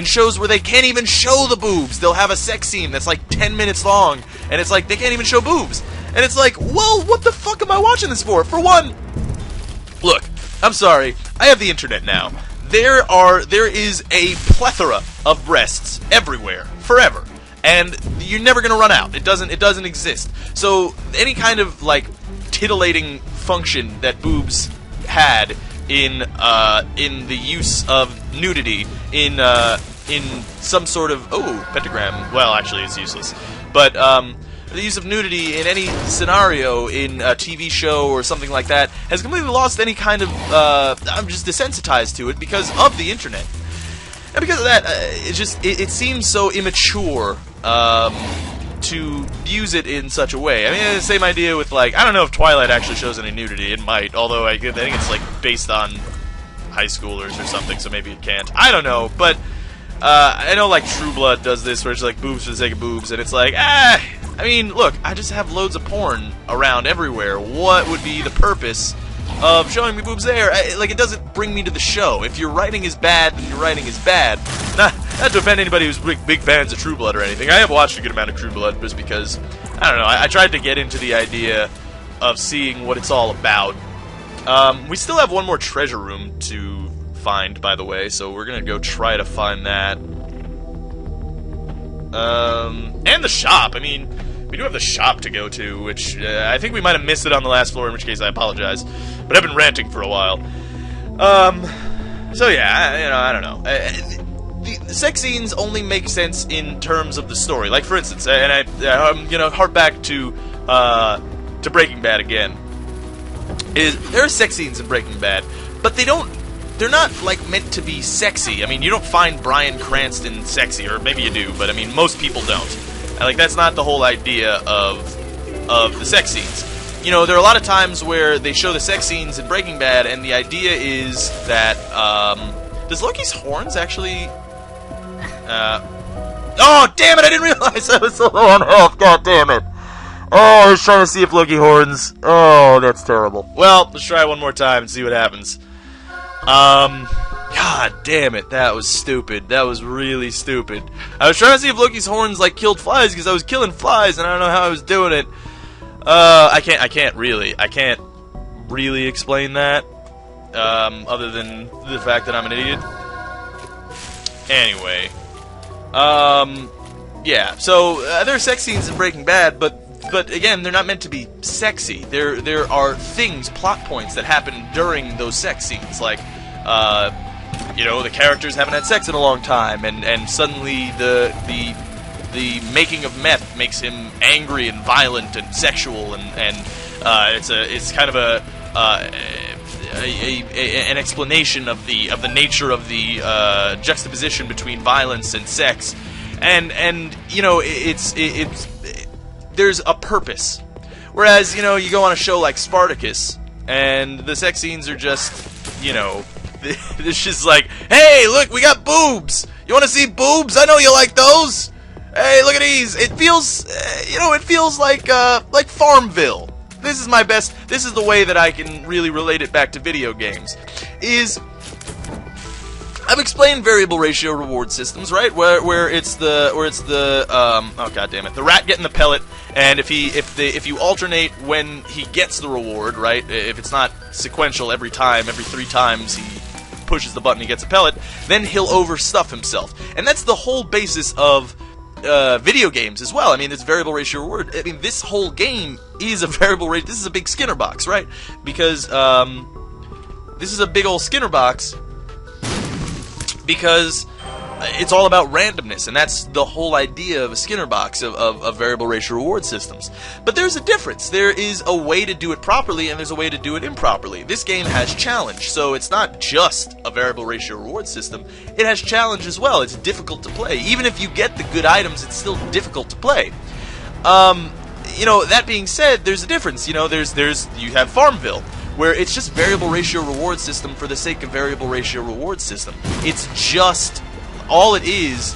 shows where they can't even show the boobs. They'll have a sex scene that's like 10 minutes long, and it's like they can't even show boobs. And it's like, well, what the fuck am I watching this for? For one, look, I'm sorry, I have the internet now. There is a plethora of breasts everywhere, forever, and you're never gonna run out. It doesn't exist. So any kind of like titillating function that boobs had in the use of nudity in some sort of pentagram. Well, actually, it's useless, but the use of nudity in any scenario in a TV show or something like that has completely lost any kind of... I'm just desensitized to it because of the internet. And because of that, it seems so immature to use it in such a way. I mean, the same idea with, like, I don't know if Twilight actually shows any nudity. It might, although I think it's, like, based on high schoolers or something, so maybe it can't. I don't know, but I know, like, True Blood does this, where it's, like, boobs for the sake of boobs, and it's like, I mean, look, I just have loads of porn around everywhere. What would be the purpose of showing me boobs there? Like, it doesn't bring me to the show. If your writing is bad, then your writing is bad. Not to offend anybody who's big fans of True Blood or anything. I have watched a good amount of True Blood just because, I don't know, I tried to get into the idea of seeing what it's all about. We still have one more treasure room to find, by the way, so we're gonna go try to find that. And the shop. I mean, we do have the shop to go to, which I think we might have missed it on the last floor, in which case I apologize. But I've been ranting for a while. So yeah, I don't know. The sex scenes only make sense in terms of the story. Like, for instance, and I'm gonna harp back to Breaking Bad again. There are sex scenes in Breaking Bad, but they're not, like, meant to be sexy. I mean, you don't find Bryan Cranston sexy, or maybe you do, but I mean, most people don't. And, like, that's not the whole idea of the sex scenes. You know, there are a lot of times where they show the sex scenes in Breaking Bad, and the idea is that, does Loki's horns actually, oh, damn it, I didn't realize I was so low on health, god damn it. Oh, I was trying to see if Loki horns, oh, that's terrible. Well, let's try one more time and see what happens. God damn it, that was stupid. That was really stupid. I was trying to see if Loki's horns, like, killed flies, because I was killing flies, and I don't know how I was doing it. I can't really explain that, other than the fact that I'm an idiot. Anyway. Yeah, so, there are sex scenes in Breaking Bad, but again, they're not meant to be sexy. There are things, plot points that happen during those sex scenes, like, you know, the characters haven't had sex in a long time, and suddenly the making of meth makes him angry and violent and sexual, and it's kind of an explanation of the nature of the juxtaposition between violence and sex, and you know, there's a purpose. Whereas, you know, you go on a show like Spartacus, and the sex scenes are just, you know, it's just like, hey, look, we got boobs. You want to see boobs? I know you like those. Hey, look at these. It feels, you know, it feels like Farmville. This is my best. This is the way that I can really relate it back to video games. I've explained variable ratio reward systems, right? Where it's the oh god damn it, the rat getting the pellet, and if you alternate when he gets the reward, right? If it's not sequential every 3 times he pushes the button, he gets a pellet, then he'll overstuff himself, and that's the whole basis of video games as well. I mean, it's variable ratio reward. I mean, this whole game is a variable rate. This is a big Skinner box, right? Because this is a big old Skinner box. Because it's all about randomness, and that's the whole idea of a Skinner box of variable ratio reward systems. But there's a difference. There is a way to do it properly, and there's a way to do it improperly. This game has challenge, so it's not just a variable ratio reward system. It has challenge as well. It's difficult to play. Even if you get the good items, it's still difficult to play. You know, that being said, there's a difference. You know, you have Farmville, where it's just variable ratio reward system for the sake of variable ratio reward system. It's just, all it is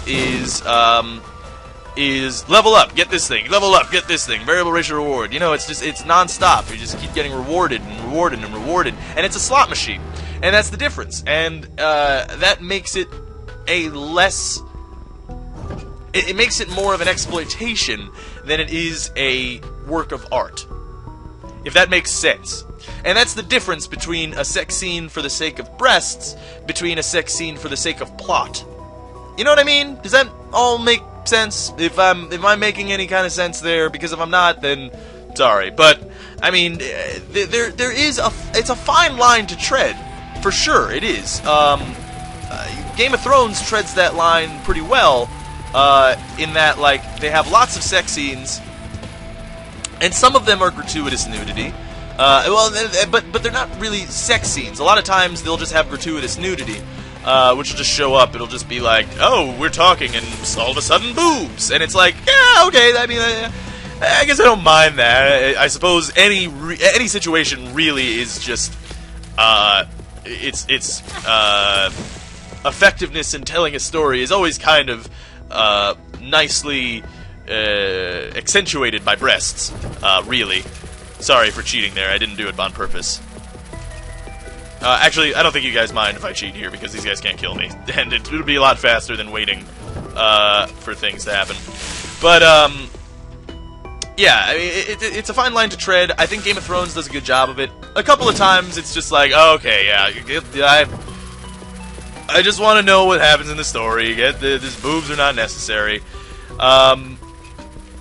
is level up, get this thing, level up, get this thing, variable ratio reward. You know, it's non-stop. You just keep getting rewarded and rewarded and rewarded, and it's a slot machine, and that's the difference. And that makes it a less. It makes it more of an exploitation than it is a work of art, if that makes sense. And that's the difference between a sex scene for the sake of breasts, between a sex scene for the sake of plot. You know what I mean? Does that all make sense? If I'm making any kind of sense there, because if I'm not, then sorry. But I mean, there is it's a fine line to tread, for sure. It is. Game of Thrones treads that line pretty well, in that, like, they have lots of sex scenes, and some of them are gratuitous nudity. But they're not really sex scenes. A lot of times they'll just have gratuitous nudity, which will just show up. It'll just be like, oh, we're talking, and all of a sudden, boobs. And it's like, yeah, okay, I mean, I guess I don't mind that. I suppose any situation really is just, its effectiveness in telling a story is always kind of nicely accentuated by breasts, really. Sorry for cheating there, I didn't do it on purpose. Actually, I don't think you guys mind if I cheat here, because these guys can't kill me. And it'll be a lot faster than waiting for things to happen. But, yeah, I mean, it's a fine line to tread. I think Game of Thrones does a good job of it. A couple of times, it's just like, oh, okay, yeah, I just want to know what happens in the story. These boobs are not necessary.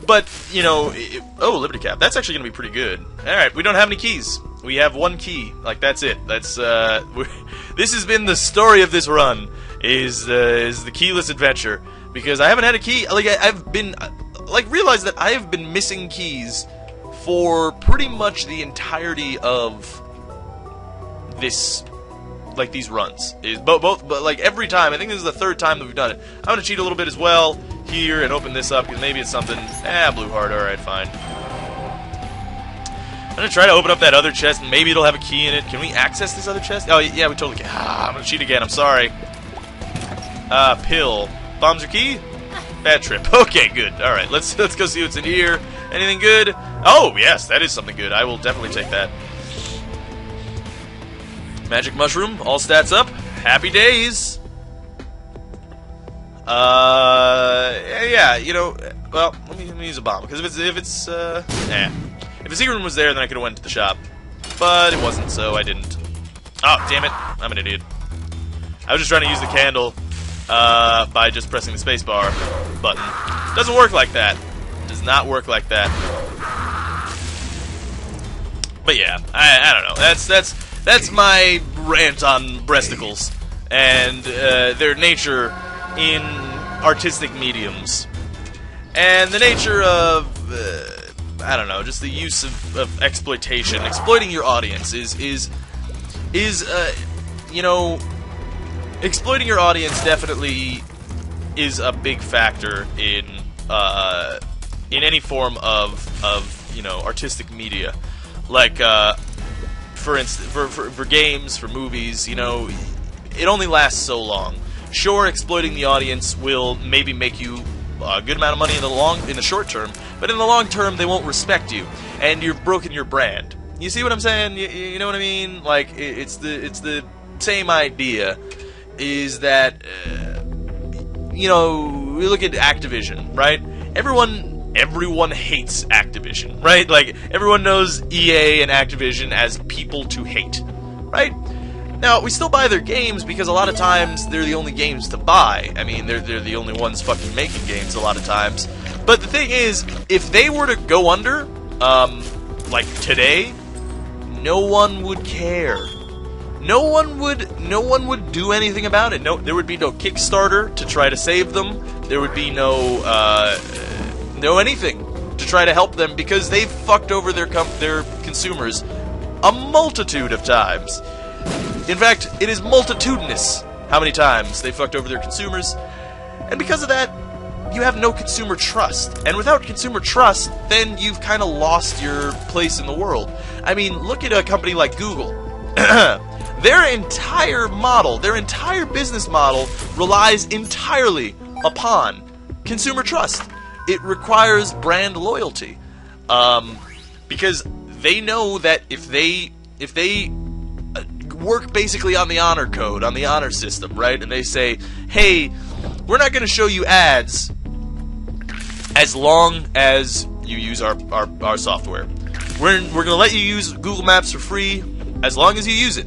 But, you know, oh, Liberty Cap. That's actually going to be pretty good. Alright, we don't have any keys. We have one key. Like, that's it. That's, this has been the story of this run, is the keyless adventure. Because I haven't had a key. Like, I've been, like, realized that I have been missing keys for pretty much the entirety of this, like, these runs. But like, every time. I think this is the third time that we've done it. I'm going to cheat a little bit as well here and open this up, because maybe it's something. Blue heart, alright, fine. I'm gonna try to open up that other chest, and maybe it'll have a key in it. Can we access this other chest? Oh, yeah, we totally can. I'm gonna cheat again, I'm sorry. Pill. Bombs or key? Bad trip. Okay, good. Alright, let's go see what's in here. Anything good? Oh, yes, that is something good. I will definitely take that. Magic mushroom, all stats up. Happy days. Yeah, you know, well, let me use a bomb, because if the secret room was there, then I could have went to the shop, but it wasn't, so I didn't. Oh, damn it, I'm an idiot. I was just trying to use the candle, by just pressing the spacebar button. Doesn't work like that. Does not work like that. But yeah, I don't know, that's my rant on breasticles, and, their nature in artistic mediums, and the nature of I don't know, just the use of exploitation, exploiting your audience is you know, exploiting your audience definitely is a big factor in any form of you know, artistic media, like for instance, for games, for movies, you know, it only lasts so long. Sure, exploiting the audience will maybe make you a good amount of money in the short term, but in the long term, they won't respect you, and you've broken your brand. You see what I'm saying? You know what I mean? Like, it's the same idea. Is that you know, we look at Activision, right? Everyone hates Activision, right? Like, everyone knows EA and Activision as people to hate, right? Now, we still buy their games because a lot of times they're the only games to buy. I mean, they're the only ones fucking making games a lot of times. But the thing is, if they were to go under, like today, no one would care. No one would do anything about it. No, there would be no Kickstarter to try to save them. There would be no anything to try to help them, because they've fucked over their consumers a multitude of times. In fact, it is multitudinous how many times they fucked over their consumers, and because of that, you have no consumer trust. And without consumer trust, then you've kind of lost your place in the world. I mean, look at a company like Google. Their entire model, their entire business model relies entirely upon consumer trust. it requires brand loyalty. Because they know that if they work basically on the honor code, on the honor system, right? And they say, hey, we're not going to show you ads as long as you use our software. We're going to let you use Google Maps for free as long as you use it.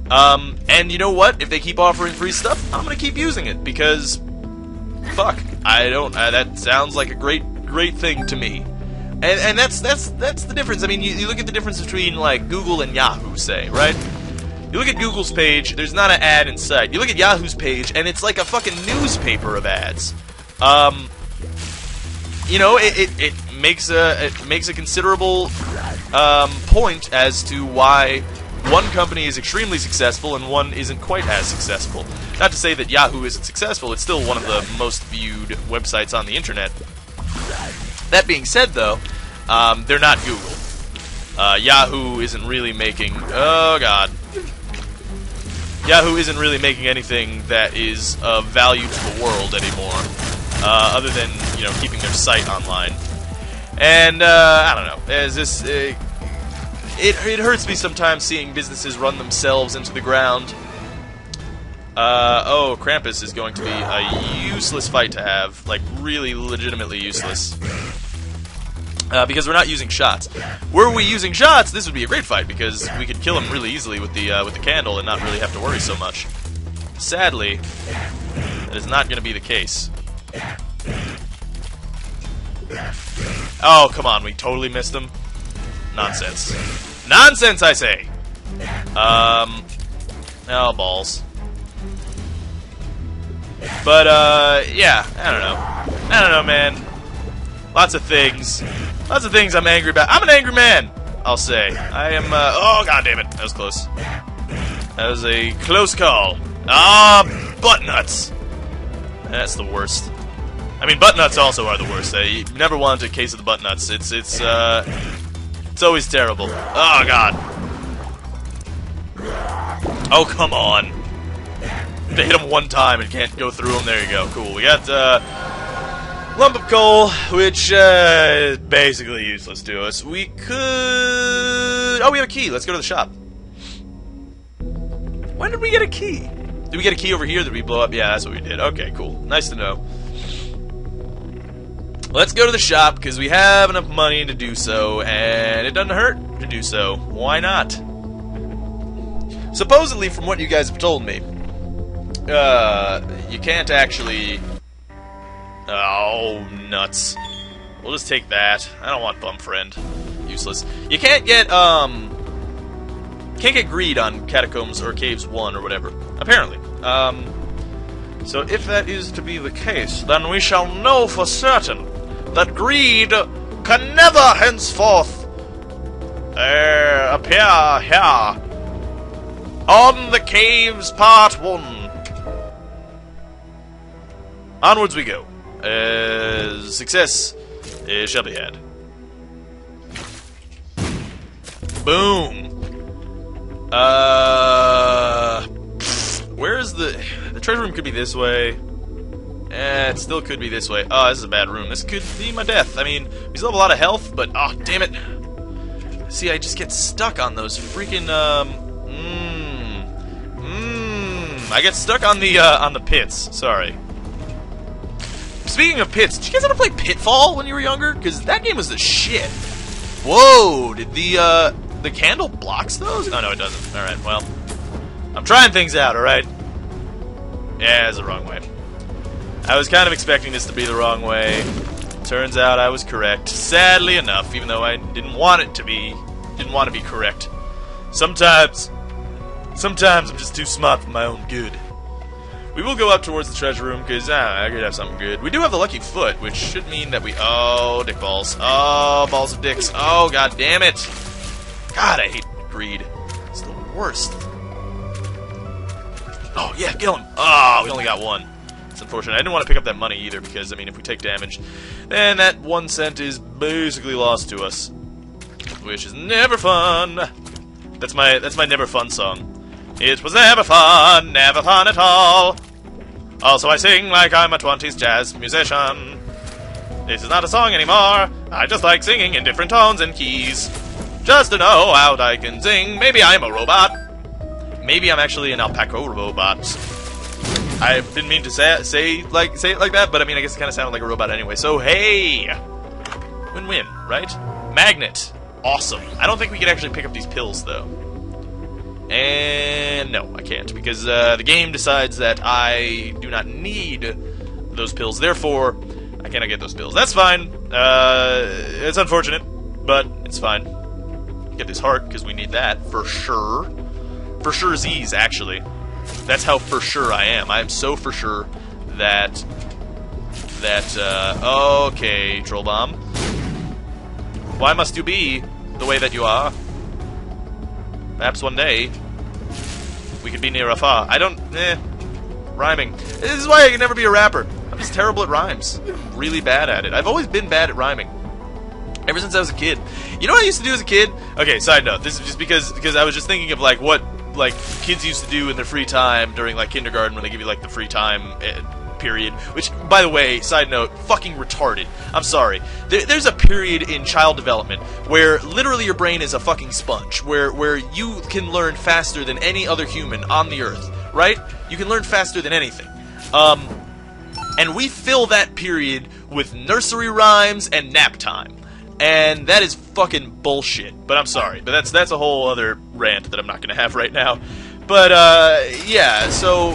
And you know what? If they keep offering free stuff, I'm going to keep using it because, fuck, I don't. That sounds like a great thing to me. And that's the difference. I mean, you look at the difference between like Google and Yahoo, say, right? You look at Google's page, there's not an ad in sight. You look at Yahoo's page, and it's like a fucking newspaper of ads. You know, it makes a considerable point as to why one company is extremely successful and one isn't quite as successful. Not to say that Yahoo isn't successful, it's still one of the most viewed websites on the internet. That being said, though, they're not Google. Yahoo isn't really making... Oh, God. Yahoo isn't really making anything that is of value to the world anymore, other than, you know, keeping their site online. And, I don't know. As this... It hurts me sometimes seeing businesses run themselves into the ground. Oh, Krampus is going to be a useless fight to have. Like, really legitimately useless. Because we're not using shots. Were we using shots, this would be a great fight, because we could kill him really easily with the candle and not really have to worry so much. Sadly, that is not going to be the case. Oh, come on, we totally missed him. Nonsense. Nonsense, I say! Oh, balls. But, yeah, I don't know, man. Lots of things I'm angry about. I'm an angry man, I'll say. I am, oh, god damn it. That was close. That was a close call. Ah, butt nuts. That's the worst. I mean, butt nuts also are the worst. You never want a case of the butt nuts. It's always terrible. Oh, god. Oh, come on. They hit him one time and can't go through him. There you go. Cool. We got, lump of coal, which is basically useless to us. We could... Oh, we have a key. Let's go to the shop. When did we get a key? Did we get a key over here? Did we blow up? Yeah, that's what we did. Okay, cool. Nice to know. Let's go to the shop, because we have enough money to do so, and it doesn't hurt to do so. Why not? Supposedly, from what you guys have told me, you can't actually... Oh, nuts. We'll just take that. I don't want bum friend. Useless. You can't get greed on Catacombs or Caves 1 or whatever. Apparently. So if that is to be the case, then we shall know for certain that greed can never henceforth appear here on the Caves Part 1. Onwards we go. Success shall be had. Boom. Where's the treasure room? Could be this way. It still could be this way. Oh, this is a bad room. This could be my death. I mean, we still have a lot of health, but oh, damn it. See, I just get stuck on those freaking I get stuck on the pits. Sorry. Speaking of pits, did you guys ever play Pitfall when you were younger? Because that game was the shit. Whoa, did the candle blocks those? Oh, no, it doesn't. Alright, well. I'm trying things out, alright? Yeah, it's the wrong way. I was kind of expecting this to be the wrong way. Turns out I was correct. Sadly enough, even though I didn't want it to be. Didn't want to be correct. Sometimes I'm just too smart for my own good. We will go up towards the treasure room, because I could have something good. We do have the lucky foot, which should mean that we... Oh, dick balls. Oh, balls of dicks. Oh, god damn it. God, I hate greed. It's the worst. Oh, yeah, kill him. Oh, we only got one. It's unfortunate. I didn't want to pick up that money either, because, I mean, if we take damage, then that 1 cent is basically lost to us. Which is never fun. That's my never fun song. It was never fun at all. Also, I sing like I'm a 20s jazz musician. This is not a song anymore. I just like singing in different tones and keys. Just to know how I can sing. Maybe I'm a robot. Maybe I'm actually an alpaca robot. I didn't mean to say it like that, but I mean, I guess it kind of sounded like a robot anyway. So, hey! Win-win, right? Magnet. Awesome. I don't think we can actually pick up these pills, though. And no, I can't, because the game decides that I do not need those pills. Therefore, I cannot get those pills. That's fine. It's unfortunate, but it's fine. Get this heart, because we need that, for sure. For sure Z's, actually. That's how for sure I am. I am so for sure that... okay, Troll Bomb. Why must you be the way that you are? Perhaps one day, we could be near a far. I don't... Rhyming. This is why I can never be a rapper. I'm just terrible at rhymes. I'm really bad at it. I've always been bad at rhyming. Ever since I was a kid. You know what I used to do as a kid? Okay, side note. This is just because I was just thinking of, like, what, like, kids used to do in their free time during, like, kindergarten when they give you, like, the free time period. Which, by the way, side note, fucking retarded. I'm sorry. There's a period in child development where literally your brain is a fucking sponge. Where you can learn faster than any other human on the earth. Right? You can learn faster than anything. And we fill that period with nursery rhymes and nap time. And that is fucking bullshit. But I'm sorry. But that's a whole other rant that I'm not going to have right now. But, yeah, so,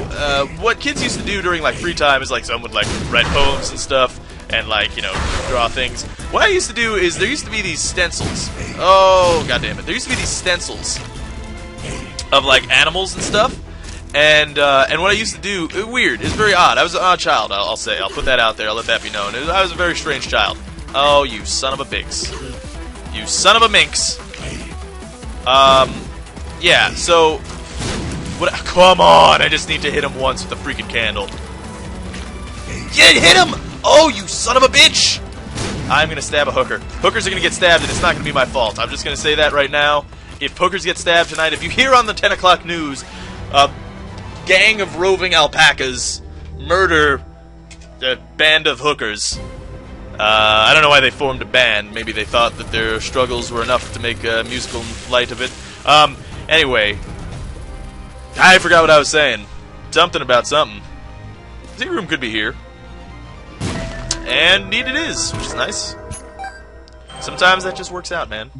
what kids used to do during, like, free time is, like, some would, like, write poems and stuff, and, like, you know, draw things. What I used to do is, there used to be these stencils. Oh, goddammit. There used to be these stencils of, like, animals and stuff. And what I used to do, weird, it's very odd. I was an odd child, I'll say. I'll put that out there, I'll let that be known. I was a very strange child. Oh, you son of a bix. You son of a minx. Yeah, so... What? Come on, I just need to hit him once with a freaking candle. Yeah, hit him! Oh, you son of a bitch! I'm gonna stab a hooker. Hookers are gonna get stabbed, and it's not gonna be my fault. I'm just gonna say that right now. If hookers get stabbed tonight, if you hear on the 10 o'clock news, gang of roving alpacas murder a band of hookers. I don't know why they formed a band. Maybe they thought that their struggles were enough to make a musical light of it. Anyway, I forgot what I was saying. Something about something. Secret room could be here. And indeed it is, which is nice. Sometimes that just works out, man.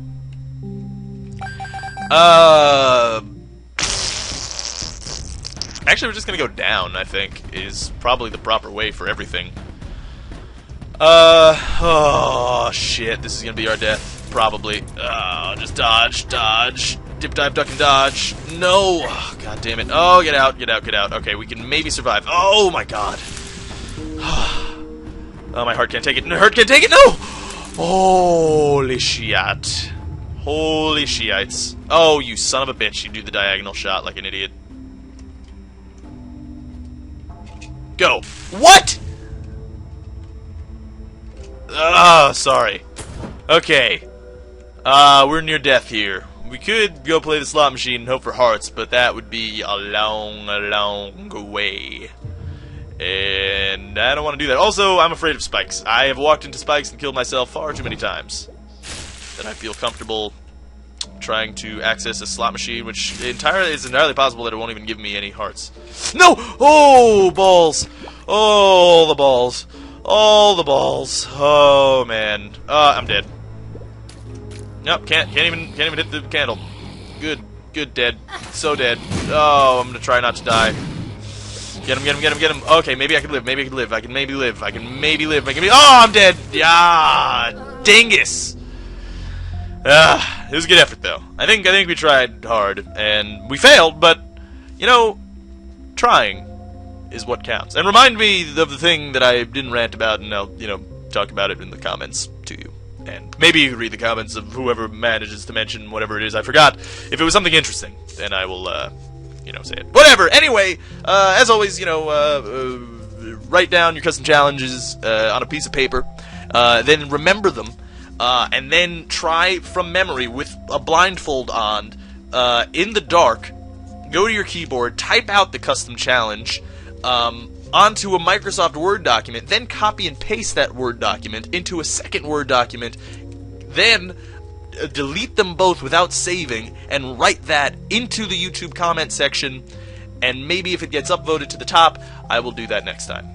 Actually, we're just gonna go down, I think, is probably the proper way for everything. Oh, shit, this is gonna be our death, probably. Just dodge, dodge, dip, dive, duck, and dodge. No! Oh, god damn it. Oh, get out, get out, get out. Okay, we can maybe survive. Oh, my god. Oh, my heart can't take it. My heart can't take it, no! Holy shit. Holy shiites. Oh, you son of a bitch, you do the diagonal shot like an idiot. Go. What?! Sorry. Okay. We're near death here. We could go play the slot machine and hope for hearts, but that would be a long way. And I don't want to do that. Also, I'm afraid of spikes. I have walked into spikes and killed myself far too many times that I feel comfortable trying to access a slot machine, which is entirely possible that it won't even give me any hearts. No! Oh, balls! Oh, the balls. All the balls. Oh, man. I'm dead. Nope, can't even hit the candle. Good, dead. So dead. Oh, I'm gonna try not to die. Get him. Okay, maybe I can live, I can maybe live. Oh, I'm dead! Yeah, dingus! It was a good effort, though. I think we tried hard, and we failed, but, you know, trying is what counts. And remind me of the thing that I didn't rant about, and I'll, you know, talk about it in the comments to you. And maybe you can read the comments of whoever manages to mention whatever it is I forgot. If it was something interesting, then I will, you know, say it. Whatever! Anyway, as always, you know, write down your custom challenges on a piece of paper, then remember them, and then try from memory with a blindfold on, in the dark, go to your keyboard, type out the custom challenge, onto a Microsoft Word document, then copy and paste that Word document into a second Word document, then delete them both without saving, and write that into the YouTube comment section, and maybe if it gets upvoted to the top, I will do that next time.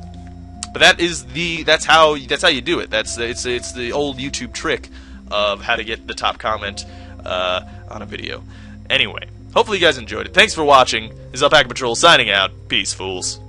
But that's how you do it. It's the old YouTube trick of how to get the top comment on a video. Anyway, hopefully you guys enjoyed it. Thanks for watching. This is Alpaca Patrol signing out. Peace, fools.